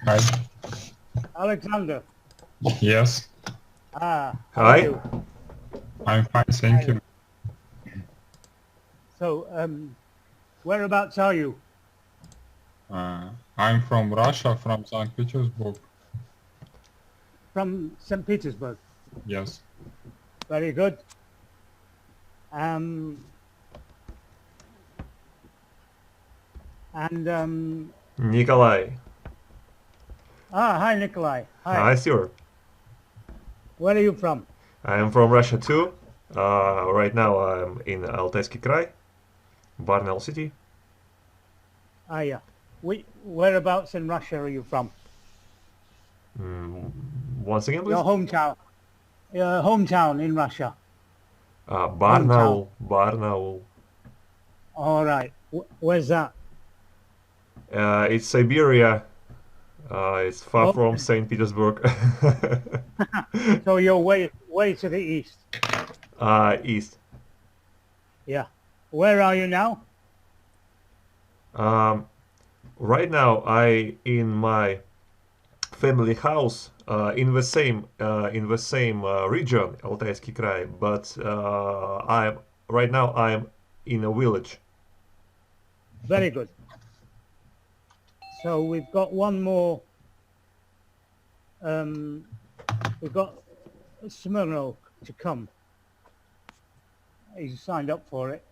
Hi. Alexander. Yes, How Hi. are you? I'm fine, thank you. So, whereabouts are you? I'm from Russia, from St. Petersburg. From St. Petersburg. Yes. Very good. Um, and Nikolai. hi Nikolai. Hi. Hi, sir. Where are you from? I am from Russia too. Right now I'm in Altaiский край, Barnaul city. Yeah. Whereabouts in Russia are you from? Once again, Your please. hometown. Your hometown in Russia. Barnaul. Barnaul. All right. Where's that? It's Siberia. It's far Oh, from St. Petersburg. so you're way to the east. East. Yeah. Where are you now? Right now I in my family house in the same region, Altaiский край, but I'm in a village. Very good. So we've got one more. We've got Smirno to come. He's signed up for it.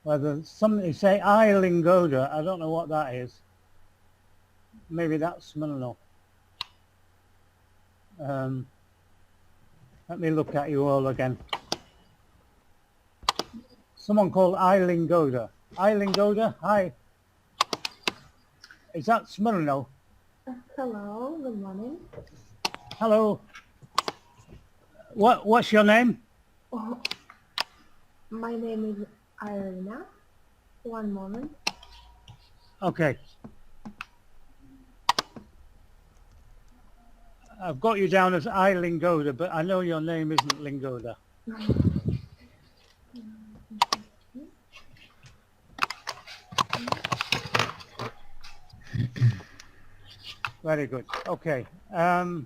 Whether somebody say I Lingoda, I don't know what that is. Maybe that's Smirno. Let me look at you all again. Someone called I Lingoda. I Lingoda, hi. Is that Smirno? Hello, good morning. Hello. What's your name? Oh, my name is Irina. One moment. Okay. I've got you down as I Lingoda, but I know your name isn't Lingoda. Very good. Okay. Oh,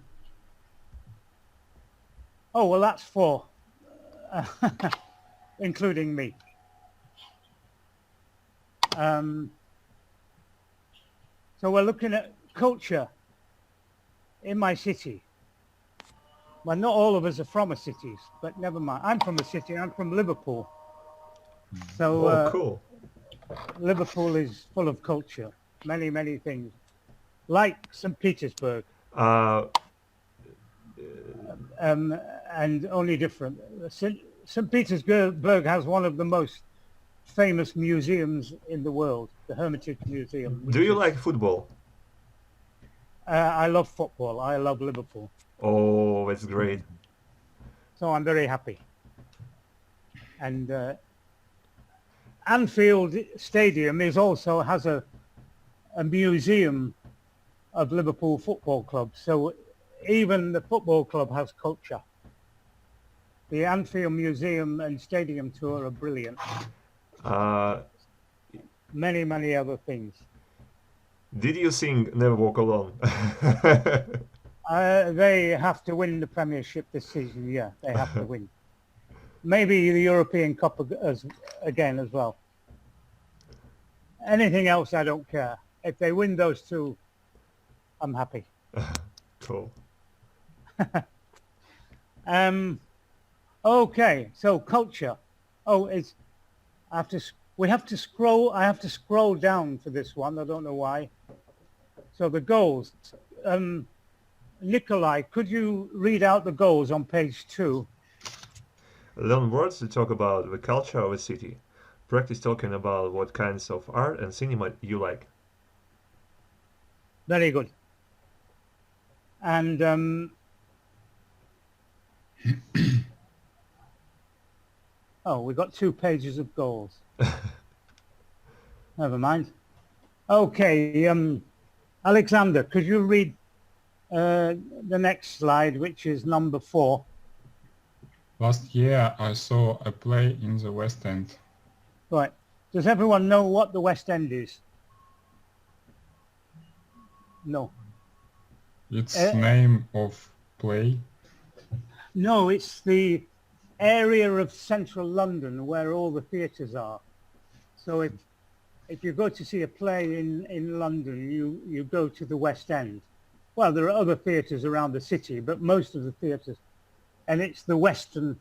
well, that's four, including me. So we're looking at culture in my city. Well, not all of us are from a city, but never mind. I'm from a city. I'm from Liverpool. So Cool. Liverpool is full of culture, many, many things, like St. Petersburg, and only different. St. Petersburg has one of the most famous museums in the world, the Hermitage Museum. Do you like football? I love football. I love Liverpool. Oh, that's great. So I'm very happy. And Anfield Stadium also has a museum of Liverpool Football Club. So even the football club has culture. The Anfield Museum and Stadium tour are brilliant. Many, many other things. Did you sing Never Walk Alone? They have to win the Premiership this season. Yeah, they have to win. Maybe the European Cup again as well. Anything else, I don't care. If they win those two, I'm happy. Cool. Okay, so culture. Oh, we have to scroll. I have to scroll down for this one. I don't know why. So the goals. Nikolai, could you read out the goals on page 2? Learn words to talk about the culture of a city. Practice talking about what kinds of art and cinema you like. Very good. And oh, we got 2 pages of goals. Never mind. Okay, Alexander, could you read the next slide, which is number 4? Last year I saw a play in the West End. Right. Does everyone know what the West End is? No. It's Uh, name of play. No, it's the area of central London where all the theatres are. So if you go to see a play in London, you go to the West End. Well, there are other theatres around the city, but most of the theatres, and it's the western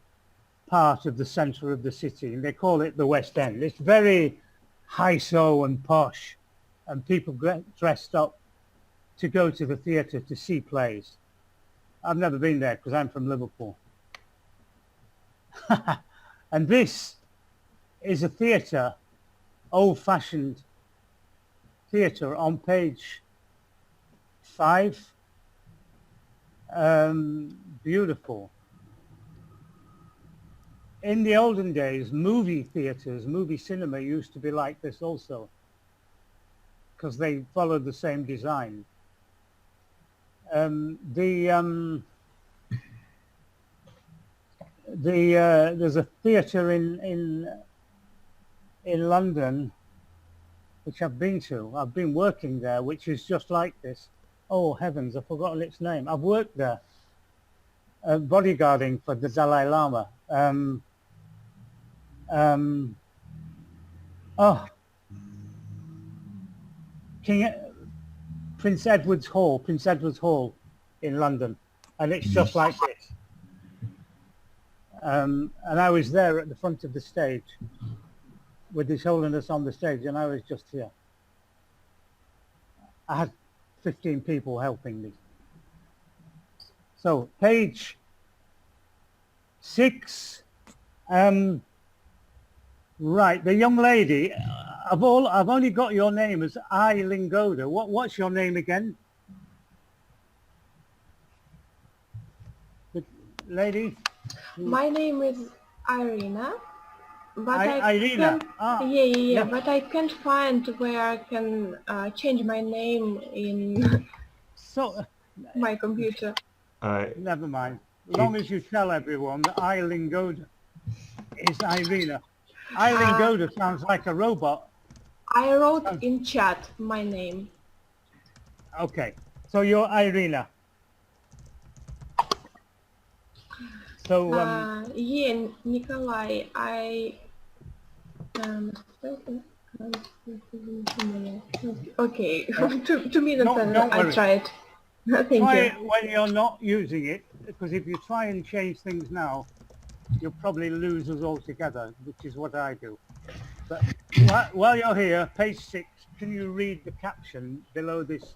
part of the centre of the city, and they call it the West End. It's very high-so and posh, and people get dressed up to go to the theatre to see plays. I've never been there because I'm from Liverpool. And this is a theatre, old-fashioned theatre on page 5. Beautiful. In the olden days, movie theatres, movie cinema used to be like this also, because they followed the same design. There's a theatre in London which I've been to. I've been working there, which is just like this. Oh heavens, I've forgotten its name. I've worked there, bodyguarding for the Dalai Lama. Prince Edward's Hall in London, and it's just like this. And I was there at the front of the stage with His Holiness on the stage, and I was just here. I had 15 people helping me. So page 6. Right, the young lady. I've only got your name as I Lingoda. What's your name again? The lady. My name is Irina, but Irina. Yeah. But I can't find where I can change my name in So my computer. never mind. As long as you tell everyone that I Lingoda is Irina. I Lingoda sounds like a robot. I wrote in chat my name. Okay, so you're Irina. So yeah, Nikolai, okay, 2 minutes and don't I worry. tried. Thank try you. it when you're not using it, because if you try and change things now, you'll probably lose us altogether, which is what I do. But while you're here, page 6, can you read the caption below this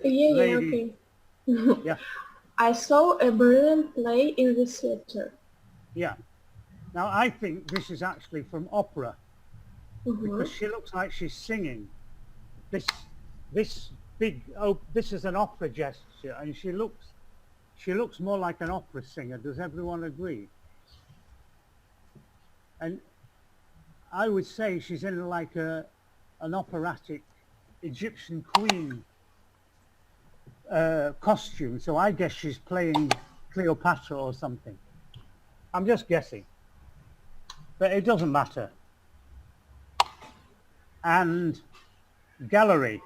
Yeah, lady? Okay. Yeah. I saw a brilliant play in the theater. Yeah. Now, I think this is actually from opera, because she looks like she's singing. This is an opera gesture, and she looks more like an opera singer. Does everyone agree? And I would say she's in like an operatic Egyptian queen costume. So I guess she's playing Cleopatra or something. I'm just guessing, but it doesn't matter. And gallery.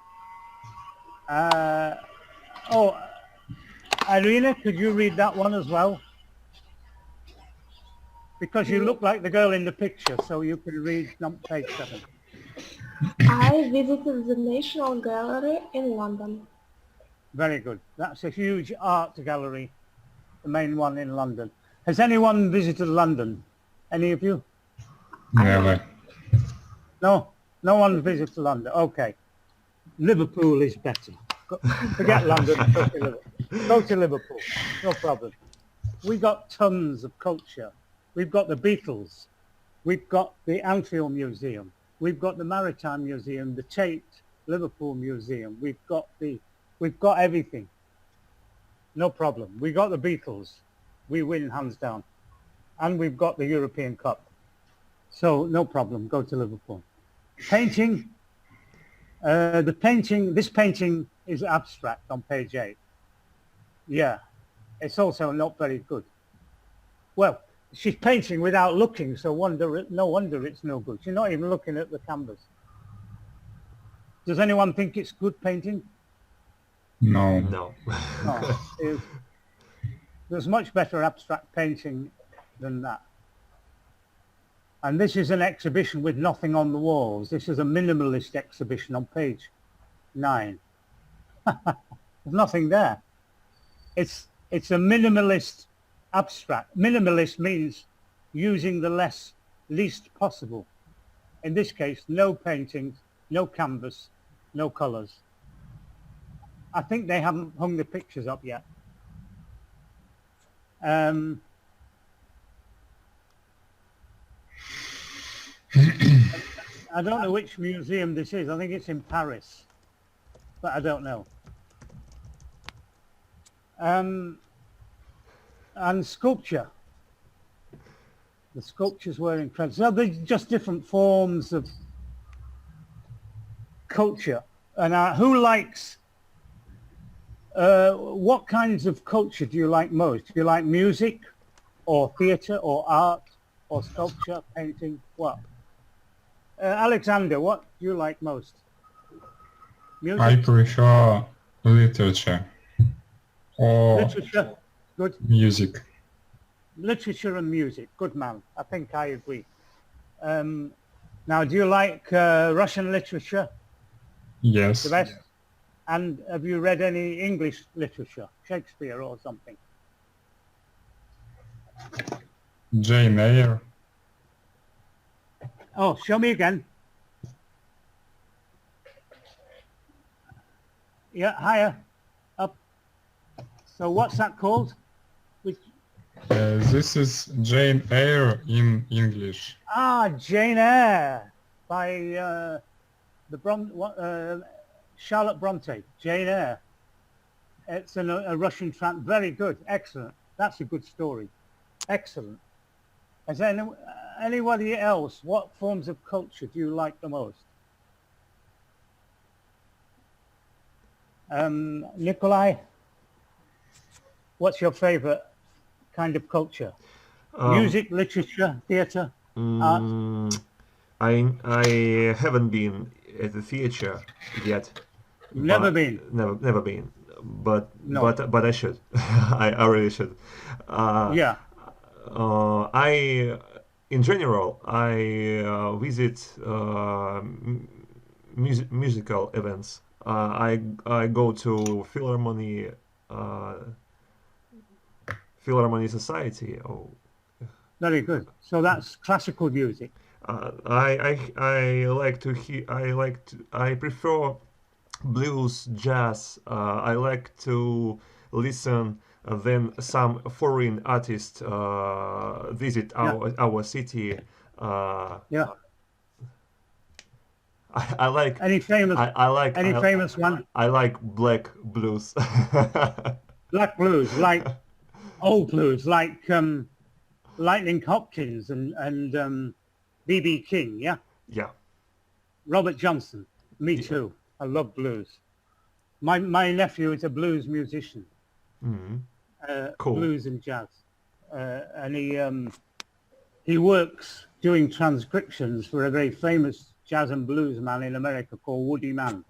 Irina, could you read that one as well? Because you look like the girl in the picture, so you can read page 7. I visited the National Gallery in London. Very good. That's a huge art gallery, the main one in London. Has anyone visited London? Any of you? Never. No? No one visited London. Okay. Liverpool is better. Forget London. Go to Liverpool. Go to Liverpool. No problem. We got tons of culture. We've got the Beatles. We've got the Anfield Museum. We've got the Maritime Museum, the Tate Liverpool Museum. We've got everything. No problem. We got the Beatles. We win hands down. And we've got the European Cup. So no problem. Go to Liverpool. Painting. This painting is abstract on page 8. Yeah. It's also not very good. Well, she's painting without looking, so no wonder it's no good. She's not even looking at the canvas. Does anyone think it's good painting? No. No. Oh, there's much better abstract painting than that. And this is an exhibition with nothing on the walls. This is a minimalist exhibition on page 9. There's nothing there. It's a minimalist abstract. Minimalist means using the least possible. In this case, no paintings, no canvas, no colors. I think they haven't hung the pictures up yet. I don't know which museum this is. I think it's in Paris, but I don't know. And sculpture. The sculptures were incredible. So they're just different forms of culture. And who likes, what kinds of culture do you like most? Do you like music or theatre or art or sculpture, painting? What? Alexander, what do you like most? Music? I prefer literature or Literature? Good. music. Literature and music. Good man. I think I agree. Now, do you like Russian literature? Yes. The best? And have you read any English literature, Shakespeare or something? Jane Eyre. Oh, show me again. Yeah, higher, up. So what's that called? Which, This is Jane Eyre in English. Jane Eyre by Charlotte Bronte. Jane Eyre. It's a Russian very good, excellent. That's a good story. Excellent. Is there anybody else? What forms of culture do you like the most? Nikolai, what's your favorite kind of culture? Music, literature, theatre, art? I haven't been at the theatre yet. Never been. Never been. But No. but I should. I really should. Yeah. In general, I visit musical events. I go to Philharmonic Society. Very good. So that's classical music. I like to hear. I prefer blues, jazz. I like to listen. Then some foreign artists visit our city. Yeah. I like Any famous? I like Any famous one? I like black blues. Black blues, like old blues, like Lightning Hopkins and B.B. King. Yeah. Yeah. Robert Johnson. Me too. I love blues. My nephew is a blues musician. Mm-hmm. Cool. Blues and jazz, and he works doing transcriptions for a very famous jazz and blues man in America called Woody Mann.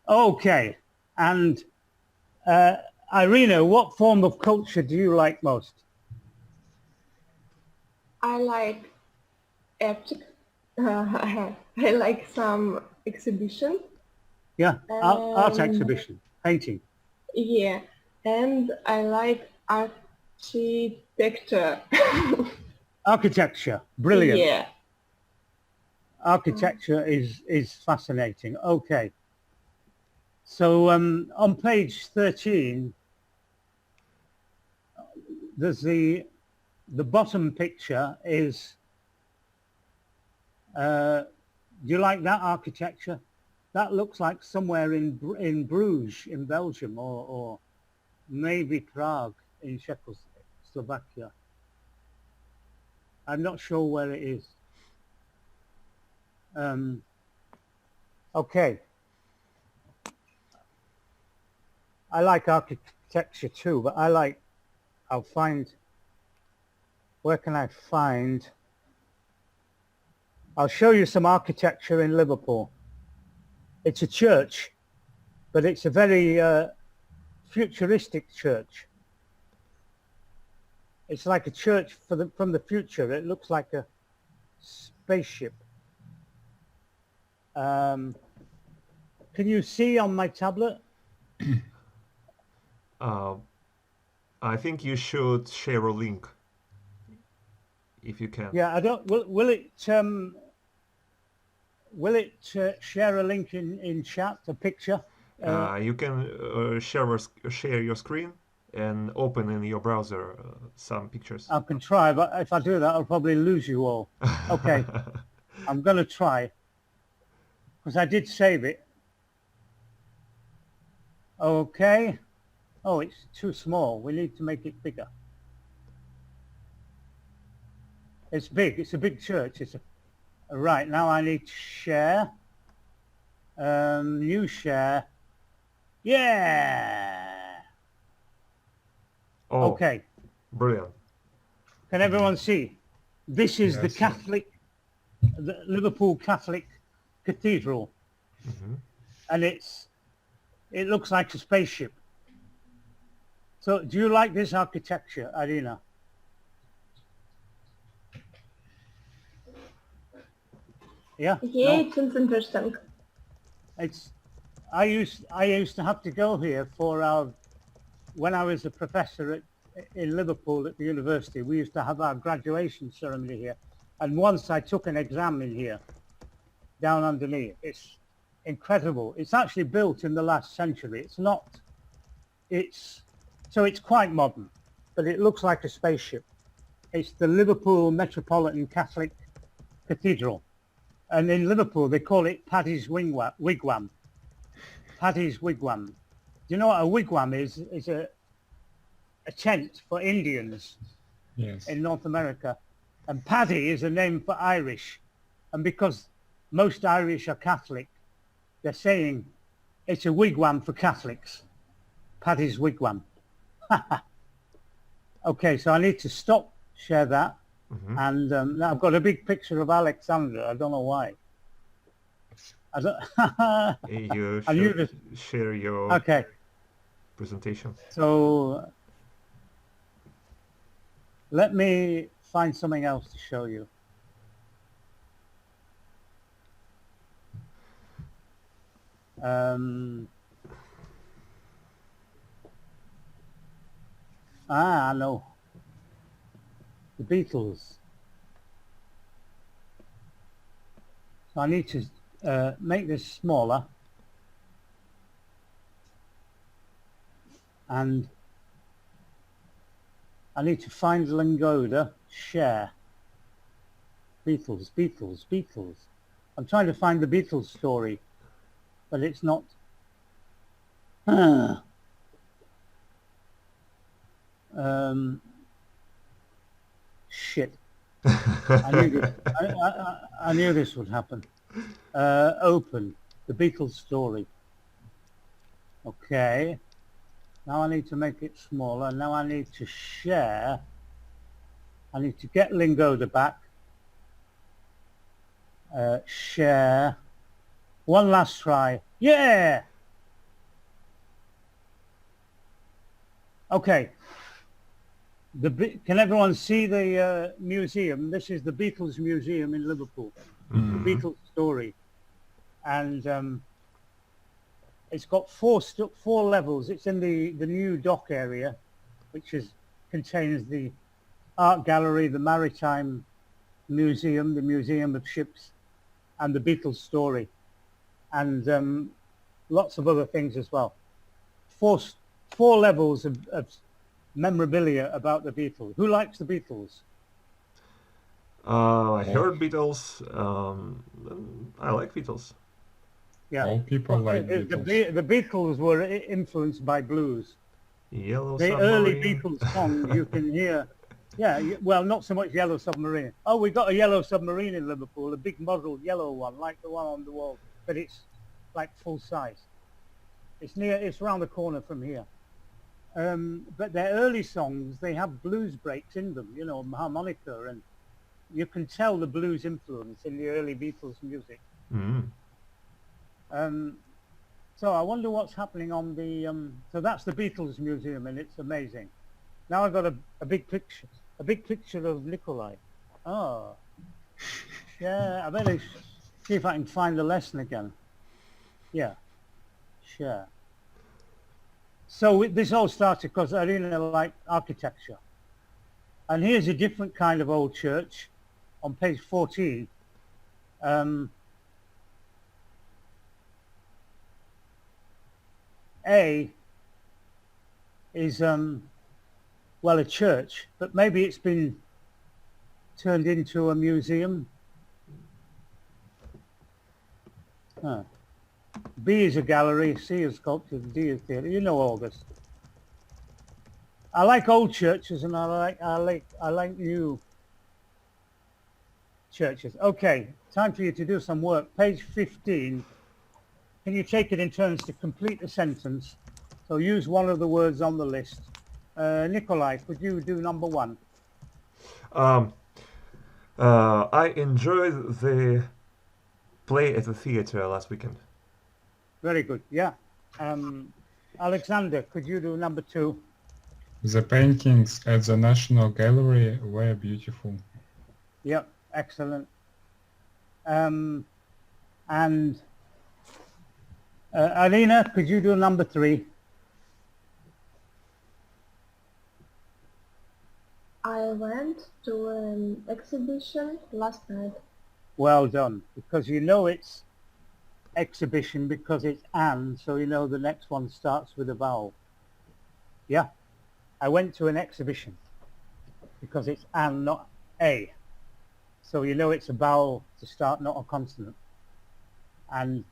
Okay, and Irina, what form of culture do you like most? I like I like some exhibition. Yeah, art exhibition, painting. Yeah, and I like architecture. Architecture, brilliant. Yeah. Architecture is fascinating. Okay. So on page 13, there's the bottom picture is, do you like that architecture? That looks like somewhere in Bruges in Belgium or maybe Prague in Czechoslovakia. I'm not sure where it is. Okay. I like architecture too, but where can I find? I'll show you some architecture in Liverpool. It's a church, but it's a very futuristic church. It's like a church from the future. It looks like a spaceship. Can you see on my tablet? I think you should share a link if you can. Yeah, I don't. Will it share a link in chat, a picture? You can share your screen and open in your browser some pictures. I can try, but if I do that, I'll probably lose you all. Okay, I'm going to try because I did save it. Okay. Oh, it's too small. We need to make it bigger. It's big. It's a big church. Right, now I need to share. New share. Yeah. Oh, Okay. brilliant. Can everyone see? This is the Yes. the Liverpool Catholic Cathedral. And it looks like a spaceship. So do you like this architecture, Irina? Yeah? Yeah, No? it seems interesting. I used to have to go here when I was a professor in Liverpool at the university. We used to have our graduation ceremony here, and once I took an exam in here, down underneath. It's incredible. It's actually built in the last century. It's quite modern, but it looks like a spaceship. It's the Liverpool Metropolitan Catholic Cathedral. And in Liverpool, they call it Paddy's Wigwam. Paddy's Wigwam. Do you know what a wigwam is? It's a tent for Indians Yes. in North America. And Paddy is a name for Irish. And because most Irish are Catholic, they're saying it's a wigwam for Catholics. Paddy's Wigwam. Okay, so I need to share that. And now I've got a big picture of Alexandra. I don't know why. You I knew should this. share your Okay, presentation. so let me find something else to show you. I know. The Beatles. So I need to make this smaller. And I need to find Lingoda, share. Beatles. I'm trying to find the Beatles story, but it's not. Shit. I knew this would happen. Open the Beatles story. Okay. Now I need to make it smaller. Now I need to share. I need to get Lingoda back. Share. One last try. Yeah. Okay. Can everyone see the museum? This is the Beatles Museum in Liverpool. The Beatles story, and it's got four levels. It's in the new dock area, which contains the art gallery, the maritime museum, the museum of ships, and the Beatles story, and lots of other things as well. Four levels of memorabilia about the Beatles. Who likes the Beatles? I heard Beatles. I like Beatles. Yeah. All people like Beatles. The Beatles were influenced by blues. Yellow The Submarine. early Beatles song you can hear. Yeah, well, not so much Yellow Submarine. Oh, we got a Yellow Submarine in Liverpool, a big model yellow one, like the one on the wall, but it's like full size. It's around the corner from here. But their early songs, they have blues breaks in them, harmonica, and you can tell the blues influence in the early Beatles music. So I wonder what's happening on the, so that's the Beatles Museum and it's amazing. Now I've got a big picture of Nikolai. Oh, yeah, I better see if I can find the lesson again. Yeah, sure. So this all started because I really like architecture. And here's a different kind of old church on page 14. A is, well, a church, but maybe it's been turned into a museum. Huh. B is a gallery, C is sculpture, D is theatre. You know, August. I like old churches and I like new churches. Okay, time for you to do some work. Page 15. Can you take it in turns to complete the sentence? So use one of the words on the list. Nikolai, could you do number 1? I enjoyed the play at the theater last weekend. Very good. Yeah. Alexander, could you do number 2? The paintings at the National Gallery were beautiful. Yep. Excellent. Alina, could you do number 3? I went to an exhibition last night. Well done. Because you know it's exhibition because it's an, so you know the next one starts with a vowel. Yeah. I went to an exhibition because it's an, not a. So you know it's a vowel to start, not a consonant. And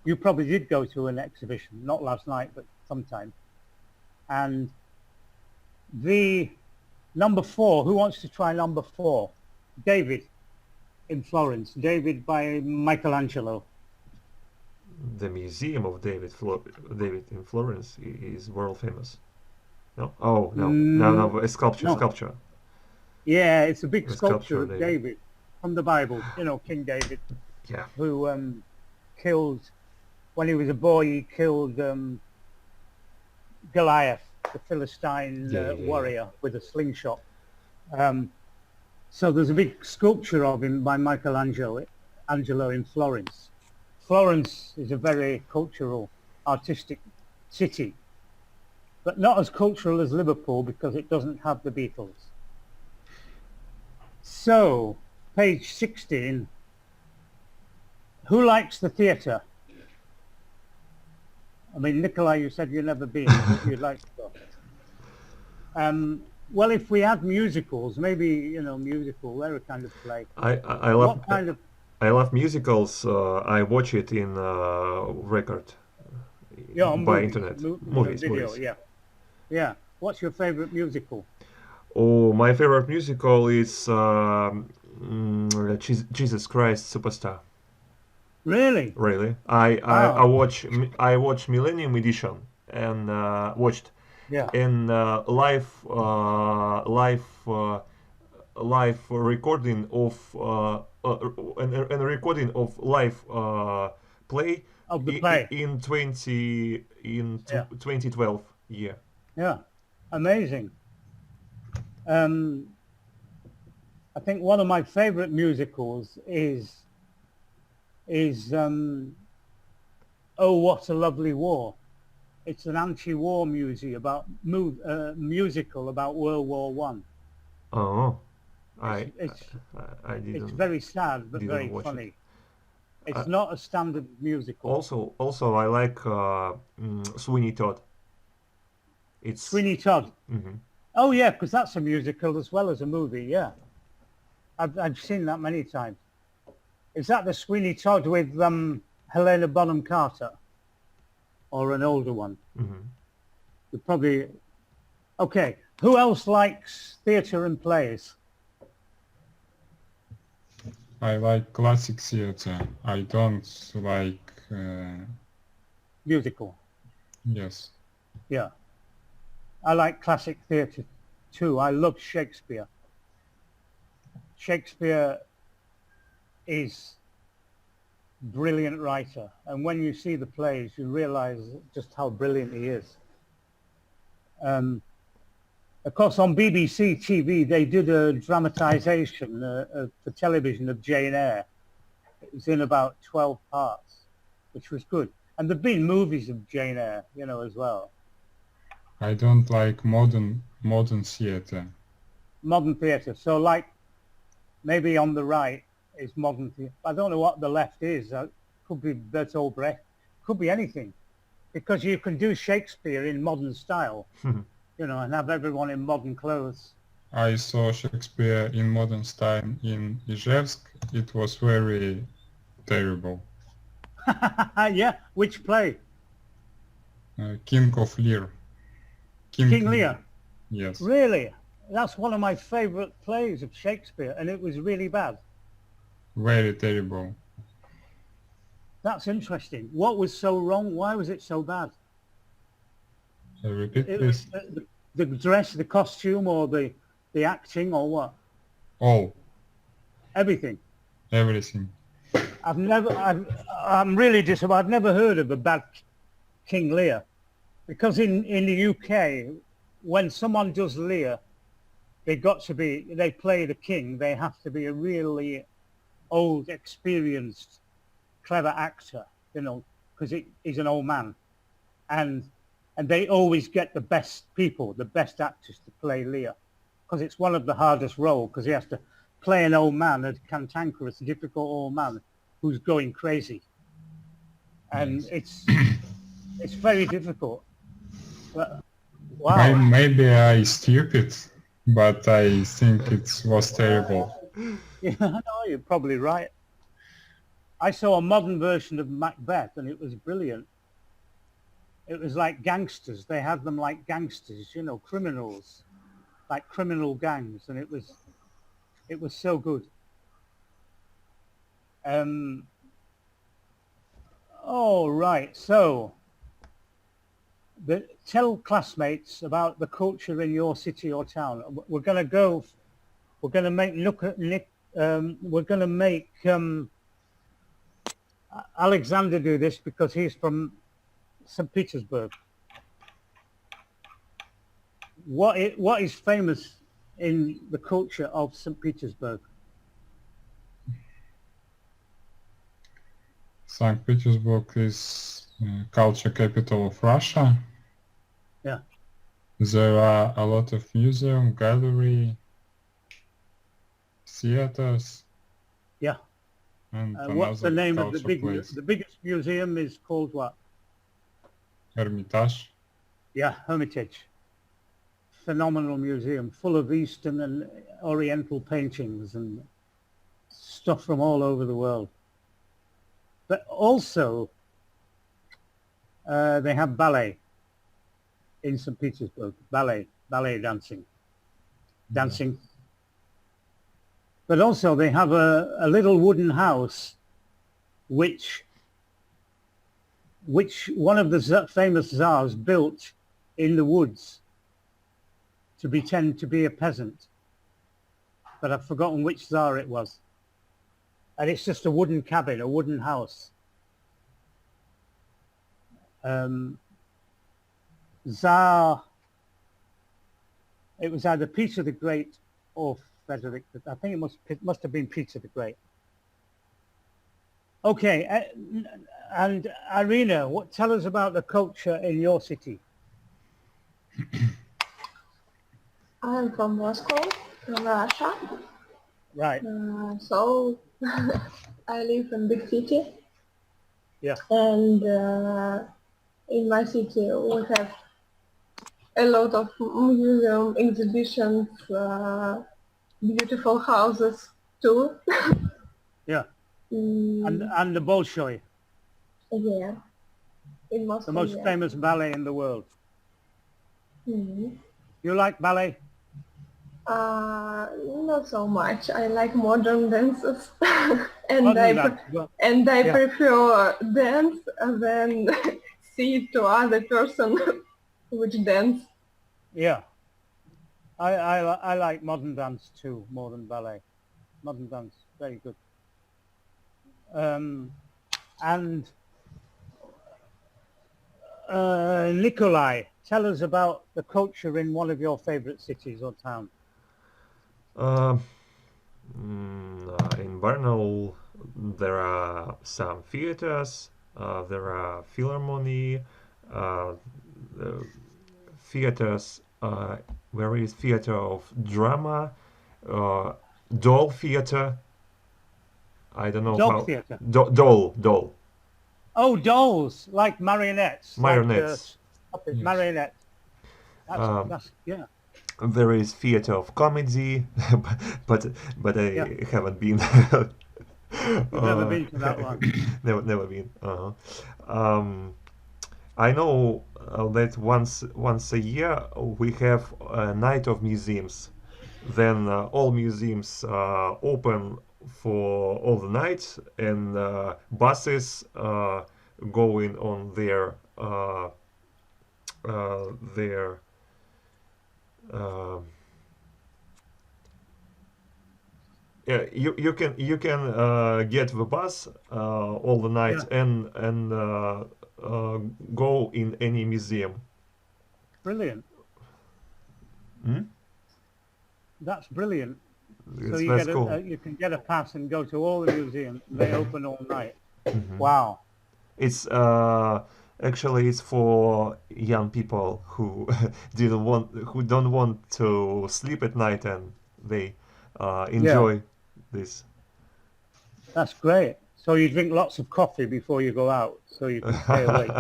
you probably did go to an exhibition, not last night, but sometime. And the number 4, who wants to try number 4? David in Florence. David by Michelangelo. The Museum of David in Florence is world famous. No? Oh, no, a sculpture, no. Sculpture. Yeah, it's a big The sculpture sculpture of of David from the Bible. You know, King David, Yeah. who killed, when he was a boy, he killed Goliath, the Philistine warrior, with a slingshot. So there's a big sculpture of him by Michelangelo in Florence. Florence is a very cultural, artistic city, but not as cultural as Liverpool because it doesn't have the Beatles. So, page 16, who likes the theatre? I mean, Nikolai, you said you've never been, but you'd like to go. Well, if we had musicals, maybe, you know, musical, they're a kind of play. I love What kind of, I love musicals. I watch it in record yeah, by movies, internet. movies, video, Movies. yeah. Yeah. What's your favorite musical? Oh, my favorite musical is Jesus Christ Superstar. Really? Really, I Wow. watch Millennium Edition and watched Yeah. in live recording of and recording of live play Of the play. in Yeah. 2012 year. Yeah. Amazing. I think one of my favorite musicals is Oh, What a Lovely War. It's an anti-war musical about World War One. Oh, It's I it's didn't very sad but didn't very watch it. funny. It's Uh, not a standard musical. Also I like Sweeney Todd. It's Sweeney Todd. Mhm. Oh yeah, because that's a musical as well as a movie. Yeah, I've seen that many times. Is that the Sweeney Todd with Helena Bonham Carter, or an older one? Mhm. You probably. Okay. Who else likes theatre and plays? I like classic theater. I don't like, Musical. yes. Yeah. I like classic theatre too. I love Shakespeare. Shakespeare is brilliant writer. And when you see the plays, you realize just how brilliant he is. Of course, on BBC TV, they did a dramatization for television of Jane Eyre. It was in about 12 parts, which was good. And there've been movies of Jane Eyre, you know, as well. I don't like modern theater. Modern theatre. So like maybe on the right is modern theatre. I don't know what the left is. Could be Bertolt Brecht. Could be anything. Because you can do Shakespeare in modern style, you know, and have everyone in modern clothes. I saw Shakespeare in modern style in Ijevsk. It was very terrible. Yeah, which play? King of Lear. King Lear. Yes. Really? That's one of my favorite plays of Shakespeare, and it was really bad. Very terrible. That's interesting. What was so wrong? Why was it so bad? Repeat, It please. was the dress, the costume, or the acting, or what? All. Everything. Everything. I'm really disappointed. I've never heard of a bad King Lear, because in the UK, when someone does Lear, they play the king. They have to be a really old, experienced, clever actor, you know, because he's an old man, and they always get the best people, the best actors to play Lear, because it's one of the hardest roles, because he has to play an old man, a cantankerous, difficult old man who's going crazy, and it's very difficult. But, wow. Maybe I stupid, but I think it was terrible. Yeah, no, you're probably right. I saw a modern version of Macbeth, and it was brilliant. It was like gangsters. They had them like gangsters, you know, criminals, like criminal gangs, and it was so good. Oh, right. So, tell classmates about the culture in your city or town. We're going to make Alexander do this because he's from St. Petersburg. What is famous in the culture of St. Petersburg? St. Petersburg is culture capital of Russia. Yeah. There are a lot of museum, gallery, theaters. Yeah. And what's the name of the place. The biggest museum is called what? Hermitage. Yeah, Hermitage. Phenomenal museum, full of Eastern and Oriental paintings and stuff from all over the world. But also, they have ballet in St. Petersburg. Ballet dancing. But also they have a little wooden house which one of the famous Tsars built in the woods to pretend to be a peasant. But I've forgotten which Tsar it was. And it's just a wooden cabin, a wooden house. Tsar, it was either Peter the Great or Frederick. I think it must have been Peter the Great. Okay, and Irina, tell us about the culture in your city. I'm from Moscow, from Russia. Right. So I live in big city. Yeah. And in my city we have a lot of museum exhibitions, beautiful houses too. Yeah. And the Bolshoi. Yeah. In Moscow. The most famous ballet in the world. Mm-hmm. You like ballet? Not so much. I like modern dances, and modern I prefer dance than see to other person which dance. Yeah, I like modern dance too more than ballet. Modern dance, very good. And Nikolai, tell us about the culture in one of your favorite cities or towns. Uh, in Brno, there are some theaters, there are philharmony, uh, theaters, there is theater of drama, uh, doll theater. I don't know Dog how. theatre. Doll. Oh, dolls, like marionettes. Marionettes. Like Yes. marionettes. Um, That's yeah. There is theater of comedy, but I Yeah. haven't been. You've never been to that one. Never been. I know that once a year we have a night of museums. Then all museums open for all the nights, and buses going on their uh, yeah, you can get the bus all the night Yeah. and go in any museum. Brilliant. Hmm? That's brilliant. So That's cool. you can get a pass and go to all the museums. They open all night. Mhm. Wow. It's actually it's for young people who who don't want to sleep at night, and they enjoy this. That's great. So you drink lots of coffee before you go out, so you can stay awake.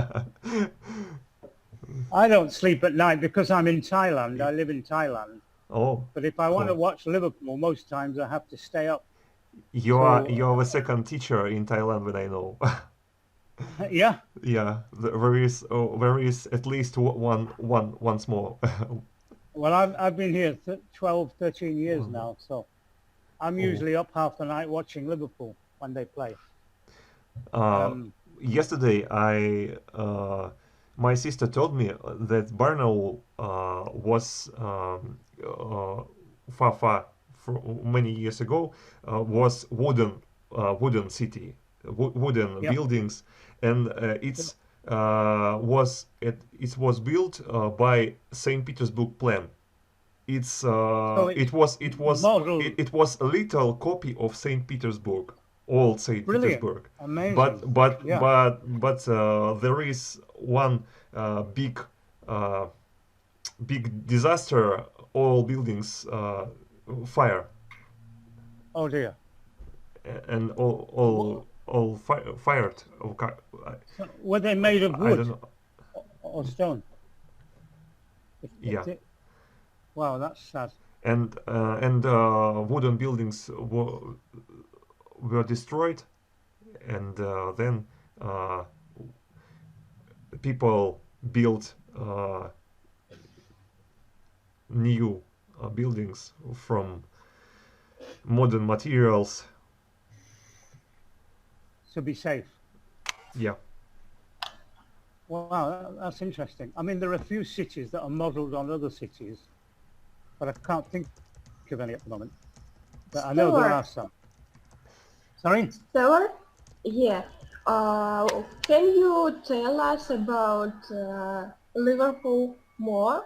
I don't sleep at night because I'm in Thailand. I live in Thailand. Oh, But if I want to cool. watch Liverpool, most times I have to stay up. You're So the second teacher in Thailand that I know. yeah. Yeah, there is at least once more. Well, I've been here 12, 13 years now, so I'm Oh. usually up half the night watching Liverpool when they play. Uh, Yesterday, my sister told me that Brno was far many years ago was wooden city, wooden Yep. buildings, and it was built by Saint Petersburg plan. It's modeled. it was a little copy of Saint Petersburg, old Saint Brilliant. Petersburg. Amazing. Yeah. But there is one big big disaster. All buildings fire, Oh dear. and all fired. Okay, So were they made of I wood don't know. or stone? Yeah. Wow, that's sad. And wooden buildings were destroyed, and then people built new buildings from modern materials. To be safe. Yeah. Wow, that's interesting. I mean, there are a few cities that are modeled on other cities, but I can't think of any at the moment. But I know there are some. Sorry? Stewart? Yeah. Can you tell us about Liverpool more?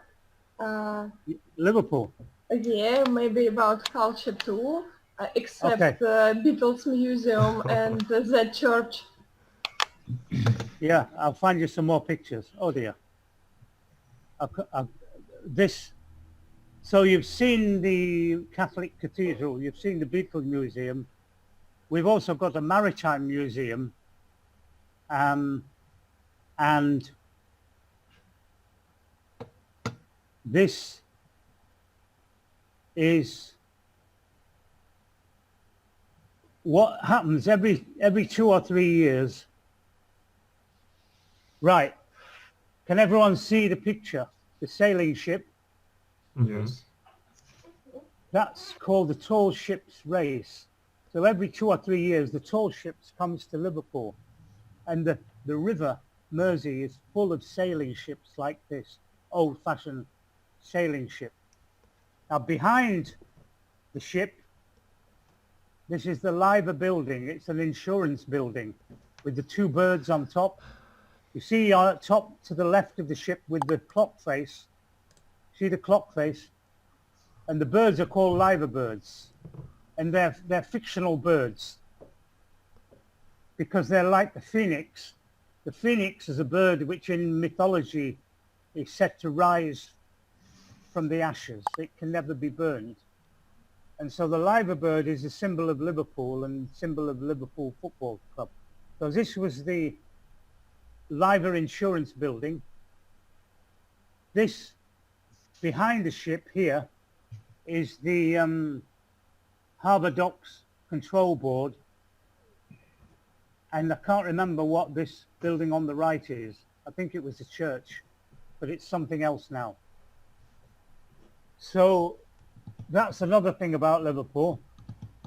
Liverpool. Yeah, maybe about culture too, except Okay. the Beatles Museum and the church. Yeah, I'll find you some more pictures. Oh dear. So you've seen the Catholic Cathedral, you've seen the Beatles Museum. We've also got a Maritime Museum, and this is what happens every 2 or 3 years. Right. Can everyone see the picture? The sailing ship? Yes. That's called the Tall Ships Race. So every 2 or 3 years, the Tall Ships comes to Liverpool, and the river Mersey is full of sailing ships like this, old-fashioned sailing ship. Now behind the ship, this is the Liver building. It's an insurance building. with the two birds on top. You see top to the left of the ship with the clock face. See the clock face? And the birds are called liver birds. And they're fictional birds because they're like the phoenix. The phoenix is a bird which in mythology is said to rise from the ashes. It can never be burned. And so the liver bird is a symbol of Liverpool and symbol of Liverpool Football Club. So this was the liver insurance building. This behind the ship here is the harbour docks control board, and I can't remember what this building on the right is. I think it was a church, but it's something else now. So that's another thing about Liverpool.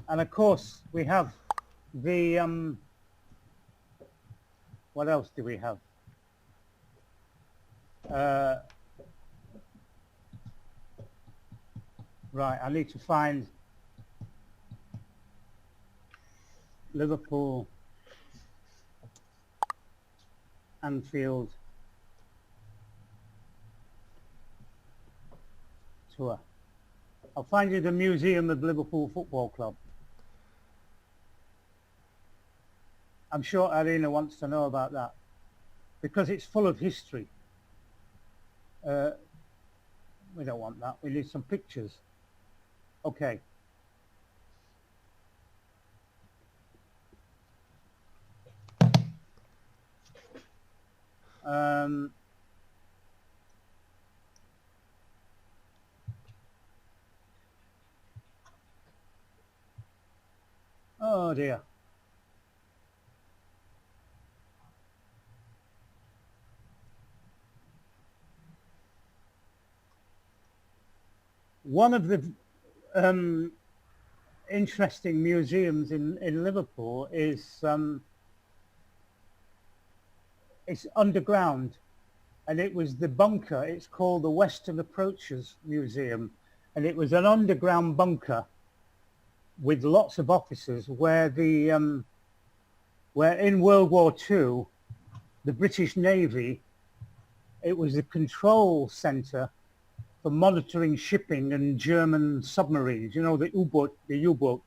And of course we have the what else do we have? Right, I need to find Liverpool Anfield tour. I'll find you the Museum of Liverpool Football Club. I'm sure Arina wants to know about that because it's full of history. We don't want that. We need some pictures. Okay. Oh dear. One of the interesting museums in Liverpool is it's underground, and it was the bunker. It's called the Western Approaches Museum, and it was an underground bunker with lots of officers where the where in World War II, the British Navy, it was a control center for monitoring shipping and German submarines. You know, the U-boat,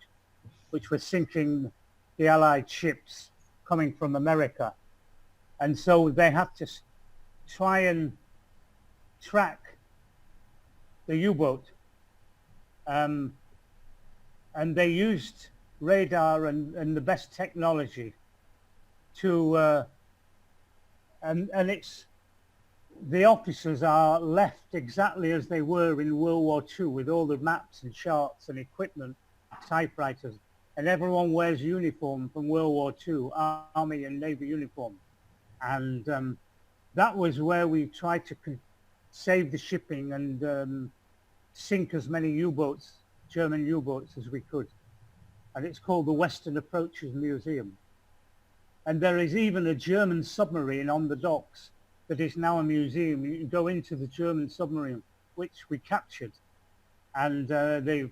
which was sinking the Allied ships coming from America. And so they had to try and track the U-boat. And they used radar and the best technology to, and it's, the officers are left exactly as they were in World War II with all the maps and charts and equipment, typewriters, and everyone wears uniform from World War II, Army and Navy uniform. And that was where we tried to save the shipping and sink as many U-boats, German U-boats, as we could. And it's called the Western Approaches Museum. And there is even a German submarine on the docks that is now a museum. You can go into the German submarine, which we captured. And the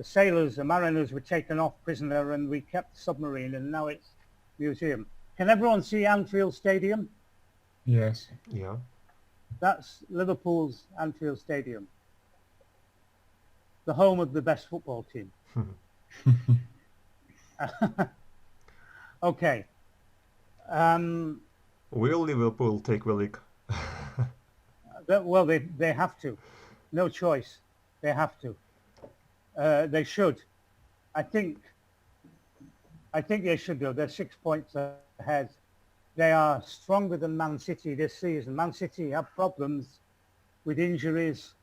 sailors, the mariners were taken off prisoner, and we kept the submarine, and now it's a museum. Can everyone see Anfield Stadium? Yes. Yeah. That's Liverpool's Anfield Stadium, the home of the best football team. Okay. Will Liverpool take the league? Well, they have to. No choice. They have to. They should. I think they should go. They're 6 points ahead. They are stronger than Man City this season. Man City have problems with injuries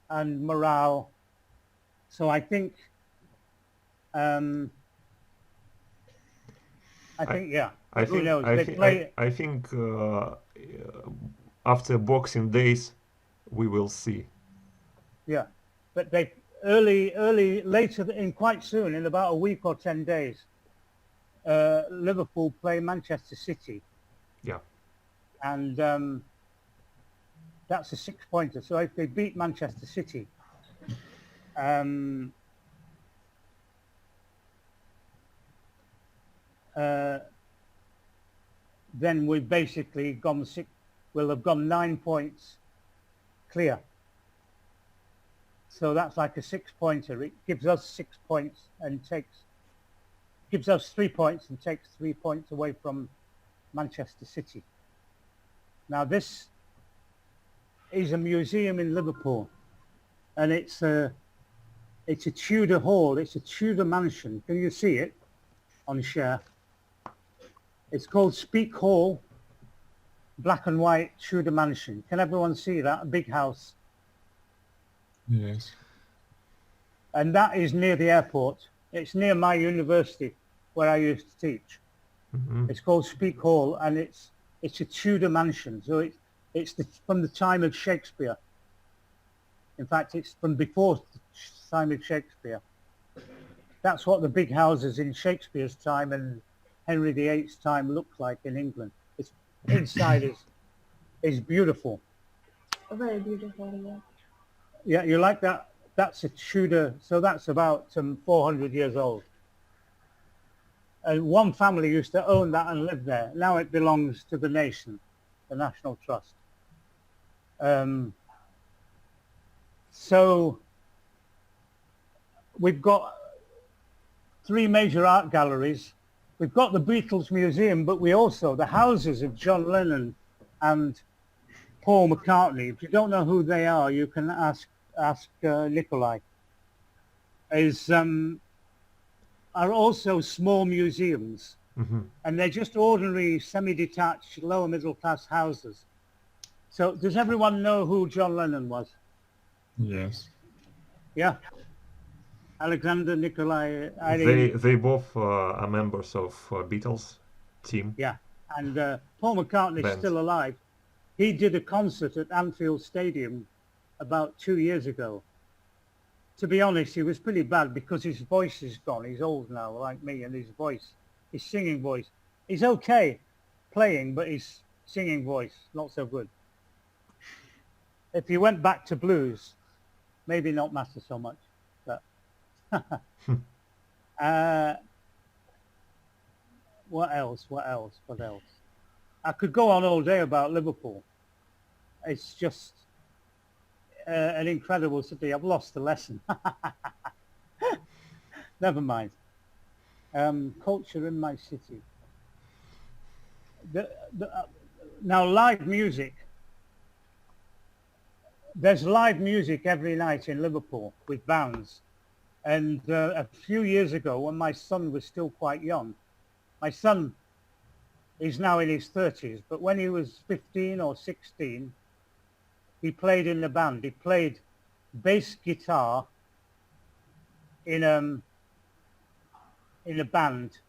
and morale. So I think, yeah. Who knows? I think after Boxing Days, we will see. Yeah, but they later, quite soon, in about a week or 10 days, Liverpool play Manchester City. Yeah. And that's a 6-pointer. So if they beat Manchester City, then we've basically gone we'll have gone 9 points clear. So that's like a 6-pointer. It gives us 6 points and gives us 3 points and takes 3 points away from Manchester City. Now this is a museum in Liverpool, and it's a Tudor hall. It's a Tudor mansion. Can you see it on share? It's called Speke Hall, black and white Tudor mansion. Can everyone see that? A big house. Yes. And that is near the airport. It's near my university where I used to teach. Mhm. It's called Speke Hall, and it's a Tudor mansion. So it's from the time of Shakespeare. In fact, it's from before the time of Shakespeare. That's what the big houses in Shakespeare's time and Henry VIII's time looked like in England. It's inside is beautiful. Very beautiful, yeah. Yeah, you like that? That's a Tudor, so that's about 400 years old. And one family used to own that and live there. Now it belongs to the nation, the National Trust. So we've got 3 major art galleries. We've got the Beatles Museum, but we also, the houses of John Lennon and Paul McCartney. If you don't know who they are, you can ask Nikolai. Are also small museums, Mhm. and they're just ordinary semi-detached lower middle class houses. So does everyone know who John Lennon was? Yes. Yeah. Alexander, Nikolai, Eileen. They both are members of Beatles team Yeah. And Paul McCartney's band. still alive. He did a concert at Anfield Stadium about 2 years ago. To be honest, he was pretty bad because his voice is gone. He's old now, like me, and his singing voice, he's okay playing, but his singing voice, not so good. If he went back to blues, maybe not matter so much. But what else? I could go on all day about Liverpool. It's just an incredible city. I've lost the lesson. Never mind. Culture in my city. Now live music. There's live music every night in Liverpool with bands. And a few years ago, when my son was still quite young, my son is now in his 30s, but when he was 15 or 16, he played in the band. He played bass guitar in a band,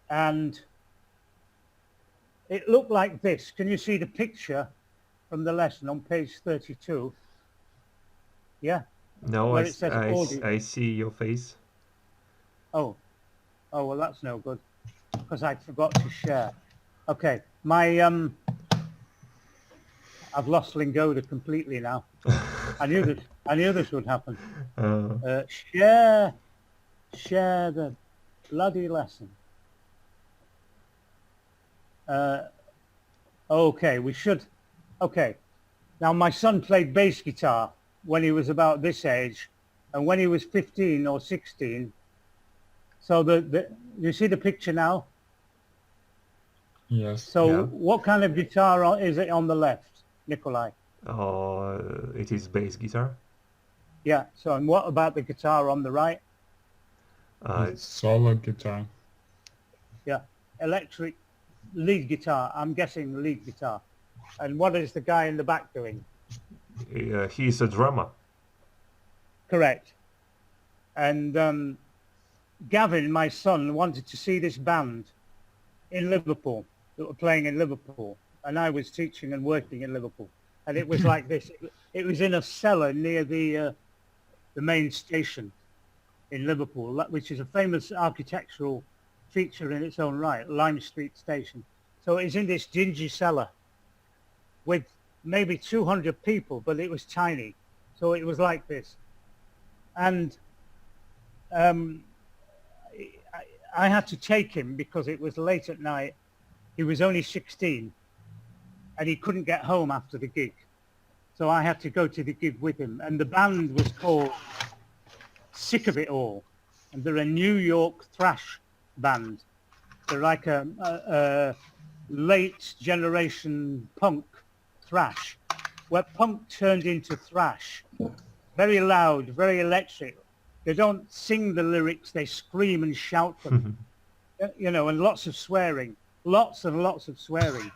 and it looked like this. Can you see the picture from the lesson on page 32? Yeah. No, Where it says audio. I see your face. Oh, well, that's no good because I forgot to share. Okay, my I've lost Lingoda completely now. I knew this would happen. Share the bloody lesson. Okay, we should. Okay, now my son played bass guitar when he was about this age, and when he was 15 or 16. So you see the picture now? Yes. So Yeah. what kind of guitar is it on the left, Nikolai? It is bass guitar. Yeah, so and what about the guitar on the right? It's solo guitar. Yeah, electric lead guitar. I'm guessing lead guitar. And what is the guy in the back doing? He's a drummer. Correct. And Gavin, my son, wanted to see this band in Liverpool that were playing in Liverpool. And I was teaching and working in Liverpool. And it was like this. It was in a cellar near the main station in Liverpool, which is a famous architectural feature in its own right, Lime Street Station. So it's in this dingy cellar with maybe 200 people, but it was tiny. So it was like this. And I had to take him because it was late at night. He was only 16 and he couldn't get home after the gig. So I had to go to the gig with him. And the band was called Sick of It All. And they're a New York thrash band. They're like a late generation punk thrash, where punk turned into thrash. Very loud, very electric. They don't sing the lyrics, they scream and shout them. You know, and lots of swearing, lots and lots of swearing.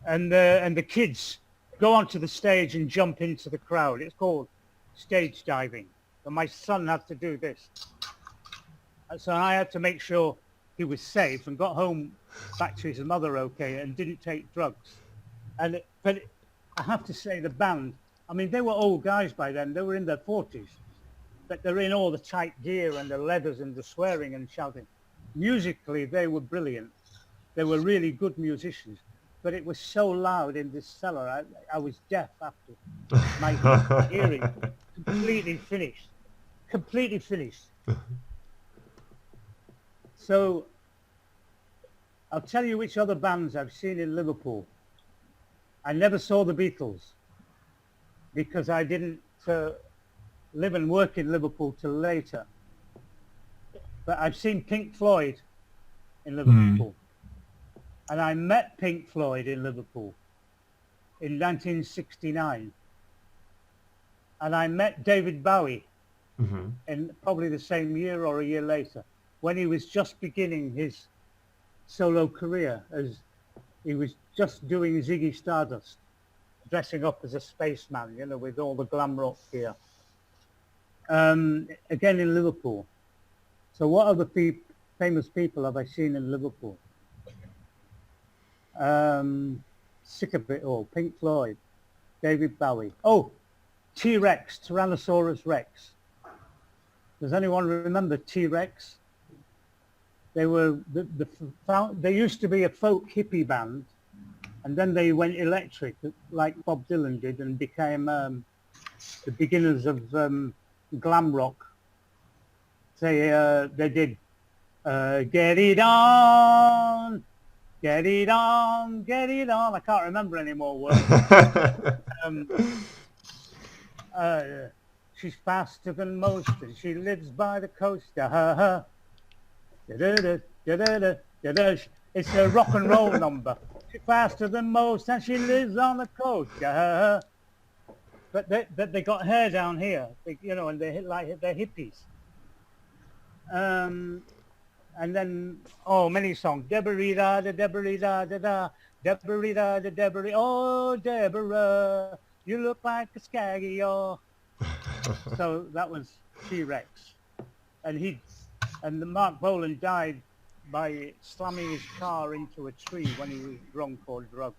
And the kids go onto the stage and jump into the crowd. It's called stage diving. And my son had to do this. So I had to make sure he was safe and got home back to his mother okay and didn't take drugs. But I have to say the band, I mean, they were old guys by then. They were in their 40s. But they're in all the tight gear and the leathers and the swearing and shouting. Musically, they were brilliant. They were really good musicians. But it was so loud in this cellar, I was deaf after. My hearing completely finished. Completely finished. So I'll tell you which other bands I've seen in Liverpool. I never saw the Beatles because I didn't live and work in Liverpool till later. But I've seen Pink Floyd in Liverpool. And I met Pink Floyd in Liverpool in 1969. And I met David Bowie in probably the same year or a year later, when he was just beginning his solo career, as he was just doing Ziggy Stardust, dressing up as a spaceman, you know, with all the glam rock gear. Again in Liverpool. So what other famous people have I seen in Liverpool? Sick of It All, Pink Floyd, David Bowie. Oh, T-Rex, Tyrannosaurus Rex. Does anyone remember T-Rex? They were they used to be a folk hippie band, and then they went electric, like Bob Dylan did, and became the beginners of glam rock. They did Get It On, Get It On, Get It On. I can't remember any more words. She's faster than most, and she lives by the coast. It's a rock and roll number. She's faster than most, and she lives on the coast. But they got hair down here, you know, and they're hippies. And then many songs. Deborah da Deborah da da da Deborah da Deborah. Oh Deborah, you look like a skaggy. Oh. So that was T-Rex, and the Mark Bolan died by slamming his car into a tree when he was drunk or drugged.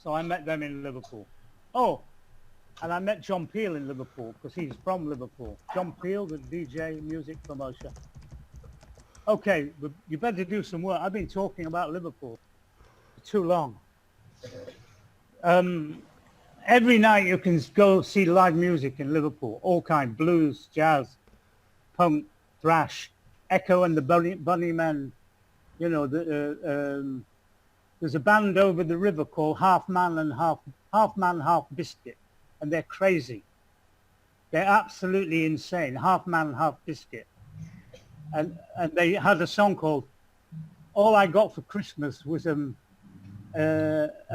So I met them in Liverpool. Oh, and I met John Peel in Liverpool because he's from Liverpool. John Peel, the DJ, music promoter. Okay, you better do some work. I've been talking about Liverpool for too long. Every night you can go see live music in Liverpool, all kind, blues, jazz, punk, thrash, Echo and the Bunnymen. You know, there's a band over the river called Half Man, Half Biscuit, and they're crazy. They're absolutely insane. Half Man, Half Biscuit, and they had a song called "All I Got for Christmas Was a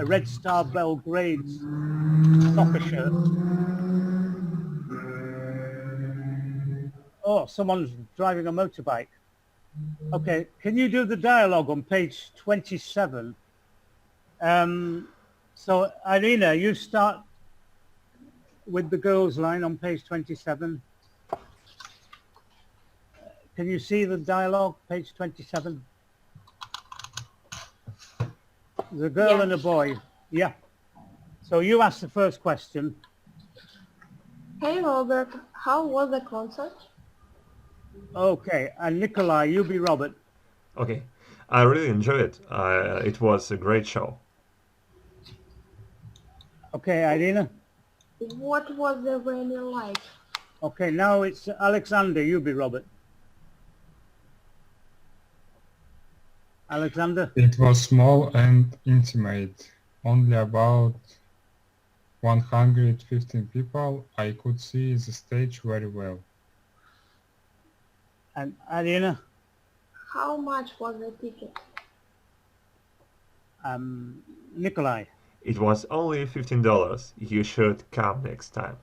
Red Star Belgrade soccer shirt." Oh, someone's driving a motorbike. Okay, can you do the dialogue on page 27? So, Irina, you start with the girls line on page 27. Can you see the dialogue, page 27? There's a girl and a boy. Yeah. So you ask the first question. Hey Robert, how was the concert? Okay, and Nikolai, you be Robert. Okay, I really enjoyed it. It was a great show. Okay, Irina. What was the venue like? Okay, now it's Alexander, you be Robert. Alexander? It was small and intimate. Only about 115 people. I could see the stage very well. And Alina? How much was the ticket? Nikolai? It was only $15. You should come next time.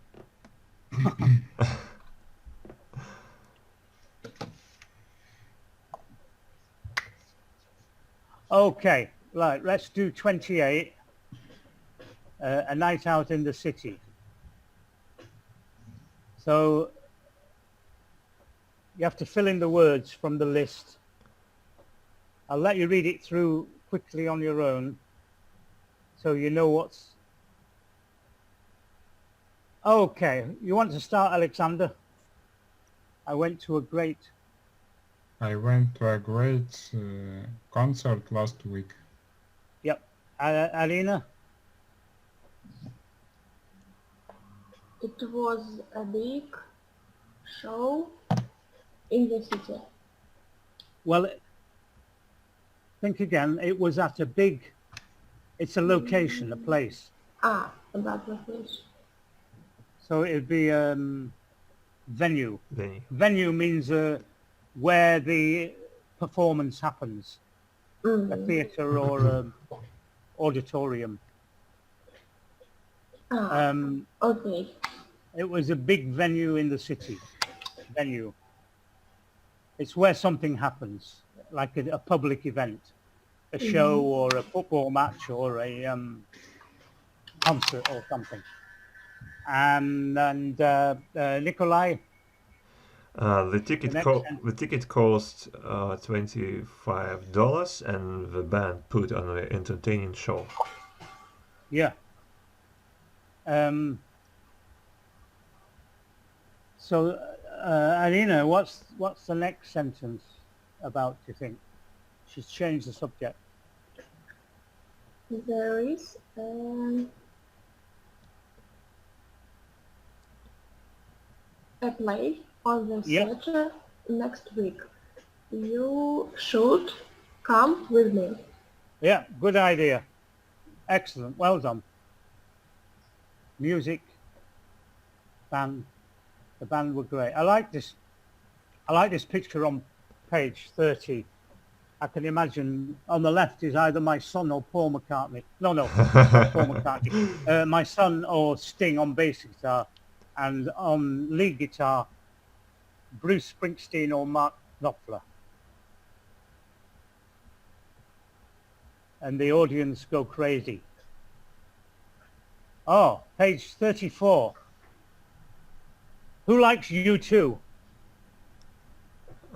Okay, right, let's do 28. A night out in the city. So you have to fill in the words from the list. I'll let you read it through quickly on your own so you know what's... Okay, you want to start, Alexander? I went to a great concert last week. Yep. Alina? It was a big show in the city. Well, think again. It was at a big... It's a location, a place. Ah, that location. So it'd be venue. Venue. Venue means where the performance happens. A theatre or auditorium. Okay. It was a big venue in the city. Venue. It's where something happens, like a public event, a show or a football match or a concert or something. And Nikolai? The ticket cost $25, and the band put on an entertaining show. Yeah. So, Alina, what's the next sentence about, do you think? She's changed the subject. There is a play on the theatre next week. You should come with me. Yeah, good idea. Excellent. Well done. Music, band. The band were great. I like this picture on page 30. I can imagine on the left is either my son or Paul McCartney. No, not Paul McCartney. My son or Sting on bass guitar, and on lead guitar, Bruce Springsteen or Mark Knopfler. And the audience go crazy. Oh, page 34. Who likes U2?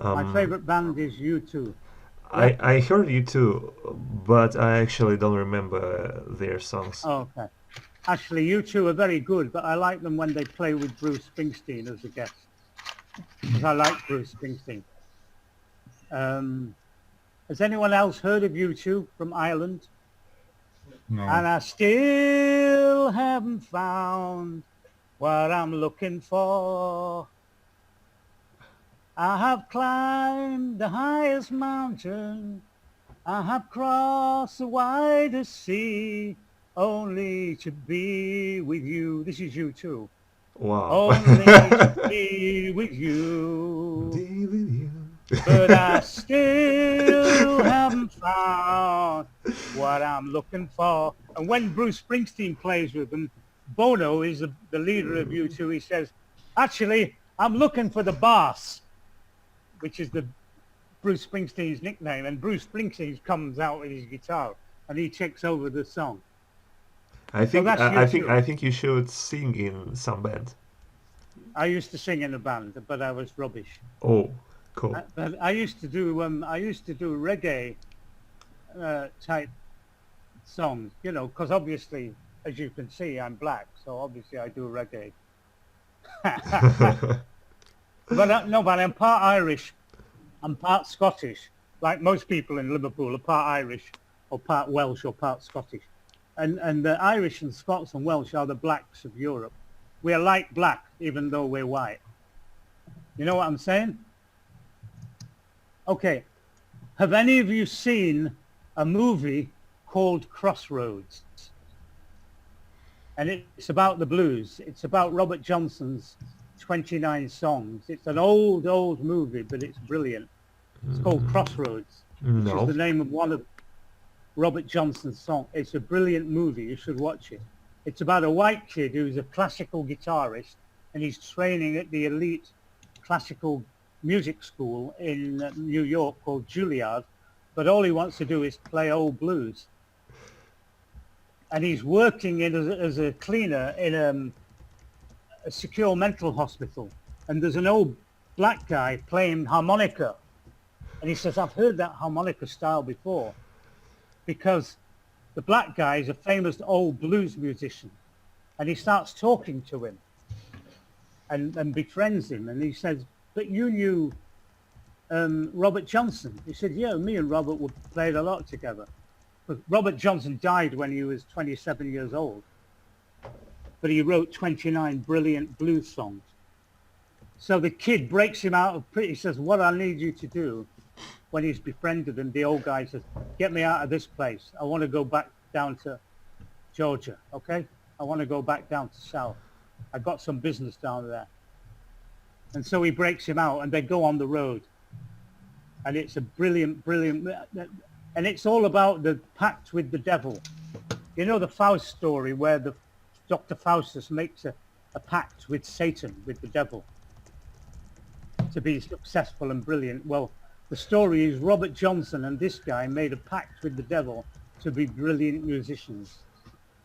My favorite band is U2. I heard U2, but I actually don't remember their songs. Oh, okay. Actually, U2 are very good, but I like them when they play with Bruce Springsteen as a guest, because I like Bruce Springsteen. Has anyone else heard of U2 from Ireland? No. And I still haven't found what I'm looking for. I have climbed the highest mountain. I have crossed the widest sea, only to be with you. This is U2. Wow. Only to be with you. Be with you. But I still haven't found what I'm looking for. And when Bruce Springsteen plays with them, Bono is the leader of U2. He says, actually, I'm looking for the boss, which is the Bruce Springsteen's nickname. And Bruce Springsteen comes out with his guitar and he takes over the song. I think that's I think you should sing in some band. I used to sing in a band, but I was rubbish. Oh, cool. But I used to do reggae type songs, you know, because obviously, as you can see, I'm black, so obviously I do reggae. But no, but I'm part Irish, I'm part Scottish. Like most people in Liverpool are part Irish, or part Welsh, or part Scottish. And the Irish and Scots and Welsh are the blacks of Europe. We are like black, even though we're white. You know what I'm saying? Okay. Have any of you seen a movie called Crossroads? And it's about the blues. It's about Robert Johnson's 29 songs. It's an old movie, but it's brilliant. It's called Crossroads, which is the name of one of Robert Johnson's songs. It's a brilliant movie. You should watch it. It's about a white kid who's a classical guitarist, and he's training at the elite classical music school in New York called Juilliard, but all he wants to do is play old blues. And he's working as a cleaner in a secure mental hospital. And there's an old black guy playing harmonica. And he says, I've heard that harmonica style before. Because the black guy is a famous old blues musician. And he starts talking to him and befriends him. And he says, but you knew Robert Johnson. He said, yeah, me and Robert played a lot together. But Robert Johnson died when he was 27 years old. But he wrote 29 brilliant blues songs. So the kid breaks him out of he says, what I need you to do, when he's befriended him, the old guy says, get me out of this place. I want to go back down to Georgia, okay? I want to go back down to South. I got some business down there. And so he breaks him out and they go on the road. And it's a brilliant, and it's all about the pact with the devil. You know the Faust story where the Dr. Faustus makes a pact with Satan, with the devil, to be successful and brilliant. Well, the story is Robert Johnson and this guy made a pact with the devil to be brilliant musicians.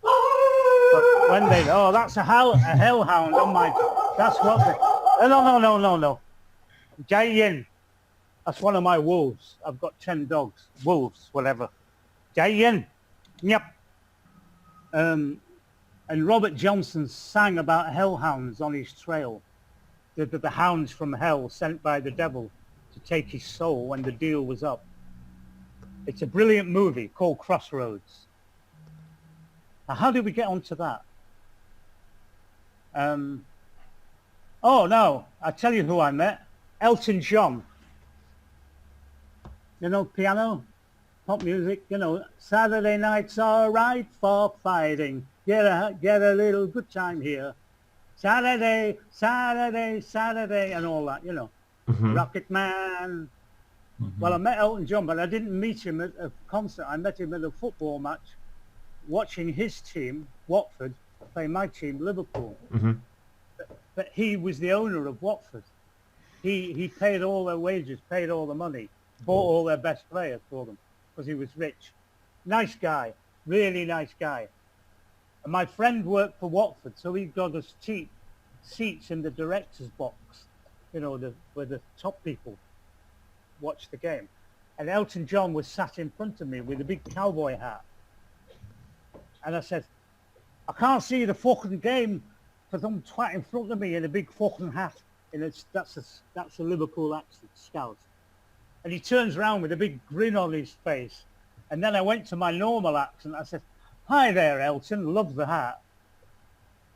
But when they, that's a hellhound on my, that's what they, no. Jayin. That's one of my wolves. I've got 10 dogs. Wolves, whatever. Jayin. Yep. And Robert Johnson sang about hellhounds on his trail. The hounds from hell sent by the devil to take his soul when the deal was up. It's a brilliant movie called Crossroads. Now, how did we get onto that? Oh, no. I'll tell you who I met. Elton John. You know, piano, pop music, you know, Saturday nights are right for fighting. Get a little good time here. Saturday, and all that, you know. Mm-hmm. Rocket Man. Mm-hmm. Well, I met Elton John, but I didn't meet him at a concert. I met him at a football match, watching his team, Watford, play my team, Liverpool. Mm-hmm. But he was the owner of Watford. He paid all their wages, paid all the money, bought all their best players for them because he was rich. Nice guy, really nice guy. And my friend worked for Watford, so he got us seats in the director's box, you know, where the top people watch the game. And Elton John was sat in front of me with a big cowboy hat. And I said, I can't see the fucking game for some twat in front of me in a big fucking hat. And that's a Liverpool accent, Scout. And he turns around with a big grin on his face. And then I went to my normal accent. I said, hi there, Elton, love the hat.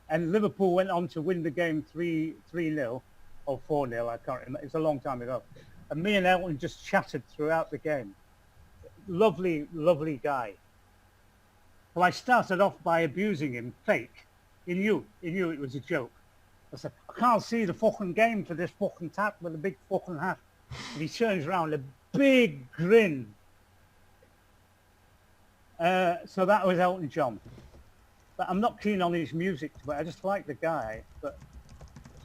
And Liverpool went on to win the game 3-0 or 4-0, I can't remember. It's a long time ago. And me and Elton just chatted throughout the game. Lovely, lovely guy. Well, I started off by abusing him, fake. He knew it was a joke. I said, I can't see the fucking game for this fucking tat with a big fucking hat. And he turns around, a big grin. So that was Elton John. But I'm not keen on his music, but I just like the guy. But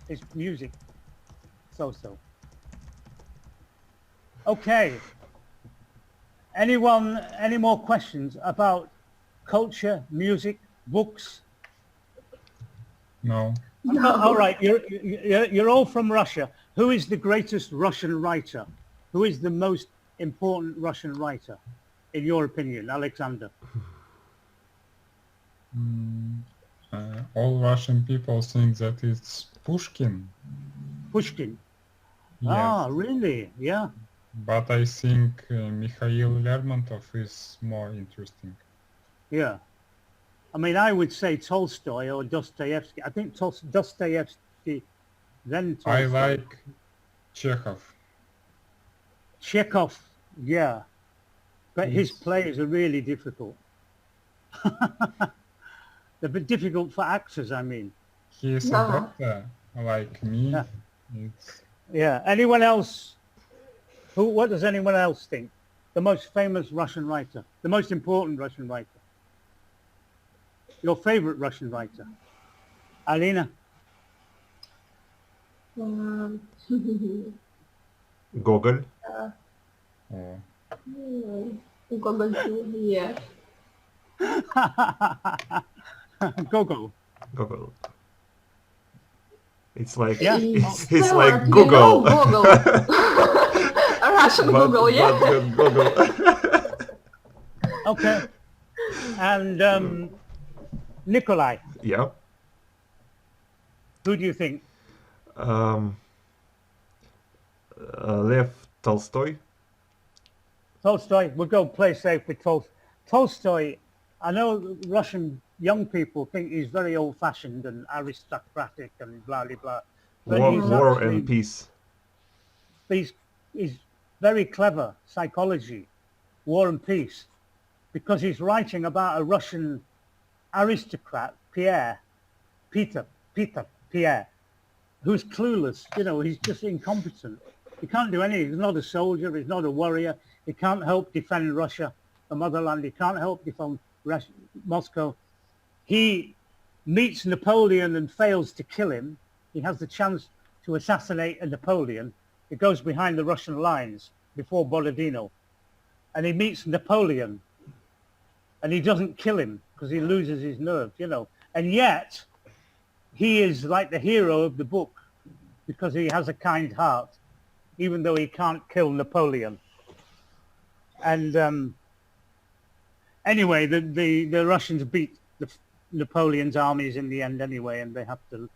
his music, so-so. Okay. Any more questions about culture, music, books? No. No. All right, you're all from Russia. Who is the greatest Russian writer? Who is the most important Russian writer, in your opinion, Alexander? All Russian people think that it's Pushkin. Pushkin. Yes. Ah, really? Yeah. But I think Mikhail Lermontov is more interesting. Yeah. I mean, I would say Tolstoy or Dostoevsky. I think Dostoevsky, then Tolstoy. I like Chekhov. Chekhov. Yeah, but his plays are really difficult. They're a bit difficult for actors, I mean. He is a Yeah. doctor, like me. Yeah. It's Yeah. Anyone else? What does anyone else think? The most famous Russian writer, the most important Russian writer. Your favorite Russian writer, Alina? Um, Gogol. oh, Gogol too, yes. Gogol. Gogol. It's like Yeah. it's So, like you Google. know Google. A Russian Google, yeah. But Google. Okay. And Nikolai, Yeah. who do you think? Lev Tolstoy. Tolstoy. We'll go play safe with Tolstoy. I know Russian young people think he's very old-fashioned and aristocratic and blah blah blah, but War and Peace. he's very clever psychology, War and Peace, because he's writing about a Russian aristocrat, Pierre, who's clueless. You know, he's just incompetent. He can't do anything. He's not a soldier. He's not a warrior. He can't help defend Russia, the motherland. He can't help defend Moscow. He meets Napoleon and fails to kill him. He has the chance to assassinate a Napoleon. He goes behind the Russian lines before Borodino, and he meets Napoleon, and he doesn't kill him because he loses his nerve, you know. And yet, he is like the hero of the book because he has a kind heart, even though he can't kill Napoleon. And anyway, the Russians beat Napoleon's armies in the end anyway, and they have to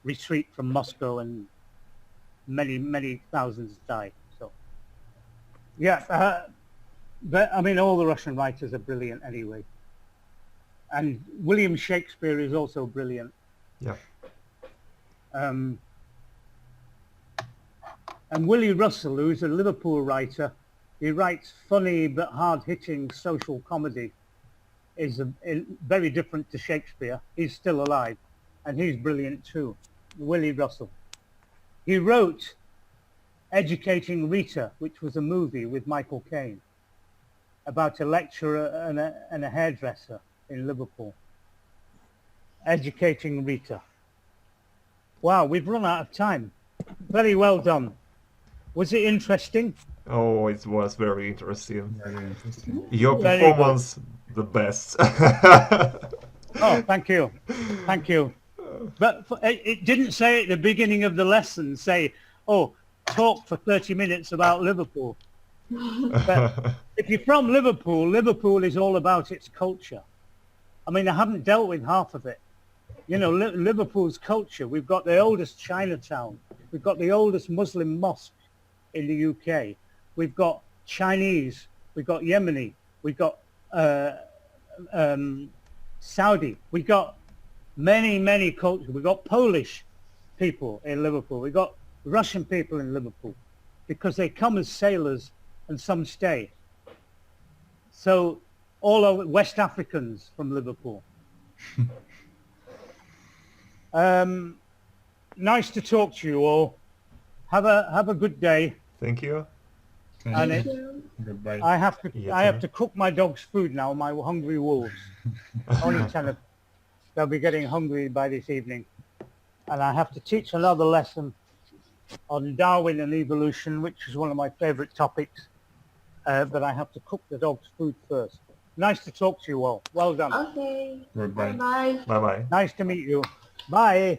retreat from Moscow, and many thousands die. So, yeah, but I mean, all the Russian writers are brilliant anyway. And William Shakespeare is also brilliant. Yeah. And Willie Russell, who's a Liverpool writer, he writes funny but hard-hitting social comedy. Is very different to Shakespeare. He's still alive, and he's brilliant too. Willie Russell. He wrote Educating Rita, which was a movie with Michael Caine about a lecturer and a hairdresser in Liverpool. Educating Rita. Wow, we've run out of time. Very well done. Was it interesting? Oh, it was very interesting. very interesting. Your Very performance, the best. Oh, thank you. Thank you. But it didn't say at the beginning of the lesson, say, oh, talk for 30 minutes about Liverpool. But if you're from Liverpool, Liverpool is all about its culture. I mean, I haven't dealt with half of it. You know, Liverpool's culture, we've got the oldest Chinatown. We've got the oldest Muslim mosque in the UK. We've got Chinese. We've got Yemeni. We've got Saudi. We've got many cultures. We've got Polish people in Liverpool. We've got Russian people in Liverpool because they come as sailors and some stay. So all over West Africans from Liverpool. Nice to talk to you all. Have a good day. Thank you. And Thank it, you. Goodbye. I have Yeah, to cook my dog's food now. My hungry wolves. Only 10 they'll be getting hungry by this evening, and I have to teach another lesson on Darwin and evolution, which is one of my favorite topics. But I have to cook the dog's food first. Nice to talk to you all. Well done. Okay. Goodbye. Bye-bye. Bye-bye. Nice to meet you. Bye.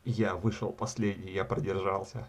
Я вышел последний, я продержался.